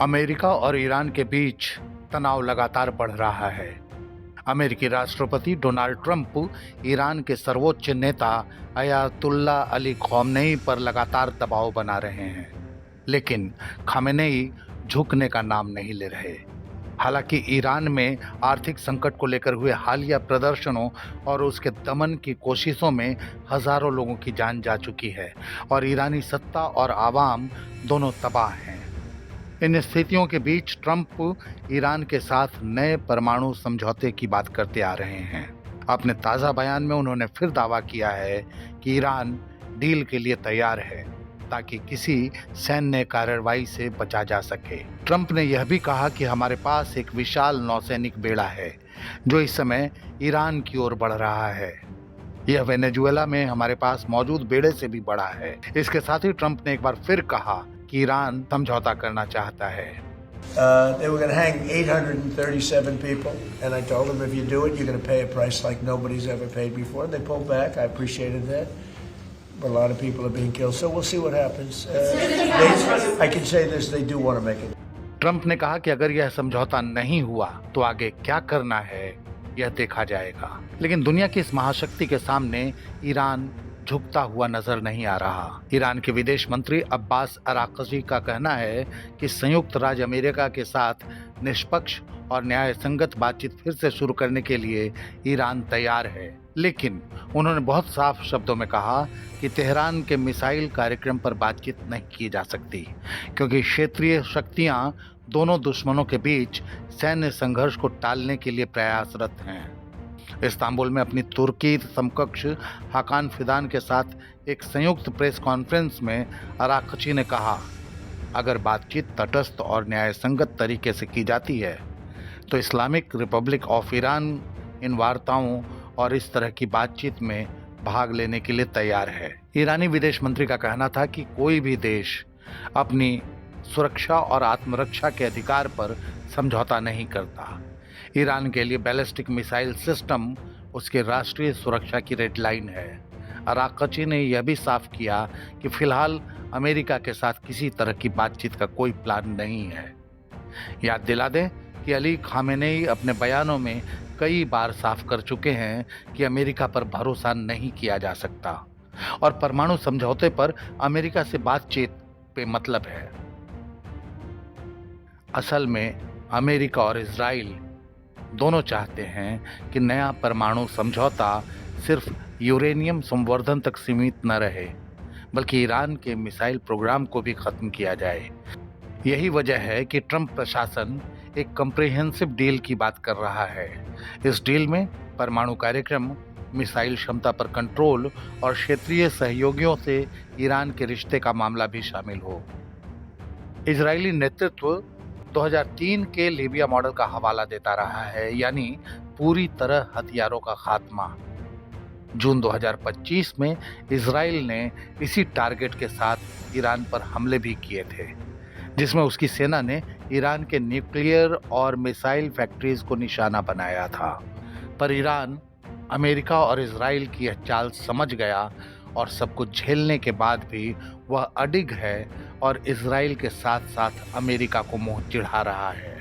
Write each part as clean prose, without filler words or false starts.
America और Iran के बीच तनाव लगातार बढ़ रहा है। अमेरिकी राष्ट्रपति डोनाल्ड ट्रंप ईरान के सर्वोच्च नेता अयातुल्ला अली ख़ामेनेई पर लगातार दबाव बना रहे हैं, लेकिन ख़ामेनेई झुकने का नाम नहीं ले रहे। हालांकि ईरान में आर्थिक संकट को लेकर हुए हालिया प्रदर्शनों और उसके दमन की कोशिशों में हजारों लोगों की जान जा चुकी है और ईरानी सत्ता और आवाम दोनों तबाह हैं। इन स्थितियों के बीच ट्रंप ईरान के साथ नए परमाणु समझौते की बात करते आ रहे हैं। अपने ताज़ा बयान में उन्होंने फिर दावा किया है कि ईरान डील के लिए तैयार है ताकि किसी सैन्य कार्रवाई से बचा जा सके। ट्रंप ने यह भी कहा कि हमारे पास एक विशाल नौसैनिक बेड़ा है जो इस समय ईरान की ओर बढ़ रहा है। यह वेनेजुएला में हमारे पास मौजूद बेड़े से भी बड़ा है। इसके साथ ही ट्रंप ने एक बार फिर कहा कि ईरान समझौता करना चाहता है। They were going to hang 837 people, and I told them, if you do it, you're going to pay a price like nobody's ever paid before. They pulled back. I appreciated that. But a lot of people are being killed, so we'll see what happens. I can say this, they do want to make it. Trump ने कहा कि अगर यह समझौता नहीं हुआ तो आगे क्या करना है यह देखा जाएगा। लेकिन दुनिया की इस महाशक्ति के सामने ईरान झुकता हुआ नजर नहीं आ रहा। ईरान के विदेश मंत्री अब्बास अराक्ची का कहना है कि संयुक्त राज्य अमेरिका के साथ निष्पक्ष और न्याय संगत बातचीत फिर से शुरू करने के लिए ईरान तैयार है, लेकिन उन्होंने बहुत साफ शब्दों में कहा कि तेहरान के मिसाइल कार्यक्रम पर बातचीत नहीं की जा सकती, क्योंकि क्षेत्रीय शक्तियां दोनों दुश्मनों के बीच सैन्य संघर्ष को टालने के लिए प्रयासरत हैं। इस्तांबुल में अपनी तुर्की समकक्ष हाकान फिदान के साथ एक संयुक्त प्रेस कॉन्फ्रेंस में अराक्ची ने कहा, अगर बातचीत तटस्थ और न्याय संगत तरीके से की जाती है तो इस्लामिक रिपब्लिक ऑफ ईरान इन वार्ताओं और इस तरह की बातचीत में भाग लेने के लिए तैयार है। ईरानी विदेश मंत्री का कहना था कि कोई भी देश अपनी सुरक्षा और आत्मरक्षा के अधिकार पर समझौता नहीं करता। ईरान के लिए बैलिस्टिक मिसाइल सिस्टम उसके राष्ट्रीय सुरक्षा की रेड लाइन है। अराक्ची ने यह भी साफ किया कि फिलहाल अमेरिका के साथ किसी तरह की बातचीत का कोई प्लान नहीं है। याद दिला दें कि अली ख़ामेनेई अपने बयानों में कई बार साफ कर चुके हैं कि अमेरिका पर भरोसा नहीं किया जा सकता और परमाणु समझौते पर अमेरिका से बातचीत पे मतलब है। असल में अमेरिका और इजराइल दोनों चाहते हैं कि नया परमाणु समझौता सिर्फ यूरेनियम संवर्धन तक सीमित न रहे, बल्कि ईरान के मिसाइल प्रोग्राम को भी खत्म किया जाए। यही वजह है कि ट्रंप प्रशासन एक कम्प्रिहेंसिव डील की बात कर रहा है। इस डील में परमाणु कार्यक्रम, मिसाइल क्षमता पर कंट्रोल और क्षेत्रीय सहयोगियों से ईरान के रिश्ते का मामला भी शामिल हो। इजरायली नेतृत्व 2003 के लीबिया मॉडल का हवाला देता रहा है, यानी पूरी तरह हथियारों का खात्मा। जून 2025 में इजराइल ने इसी टारगेट के साथ ईरान पर हमले भी किए थे, जिसमें उसकी सेना ने ईरान के न्यूक्लियर और मिसाइल फैक्ट्रीज को निशाना बनाया था। पर ईरान अमेरिका और इजराइल की यह चाल समझ गया और सब कुछ झेलने के बाद भी वह अडिग है और इजराइल के साथ साथ अमेरिका को मुंह चिढ़ा रहा है।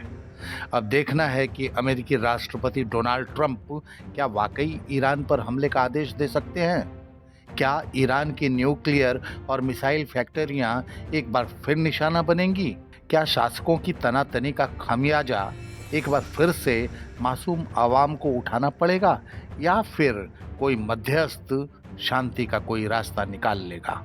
अब देखना है कि अमेरिकी राष्ट्रपति डोनाल्ड ट्रंप क्या वाकई ईरान पर हमले का आदेश दे सकते हैं। क्या ईरान की न्यूक्लियर और मिसाइल फैक्ट्रियां एक बार फिर निशाना बनेंगी? क्या शासकों की तनातनी का खामियाजा एक बार फिर से मासूम आवाम को उठाना पड़ेगा, या फिर कोई मध्यस्थ शांति का कोई रास्ता निकाल लेगा?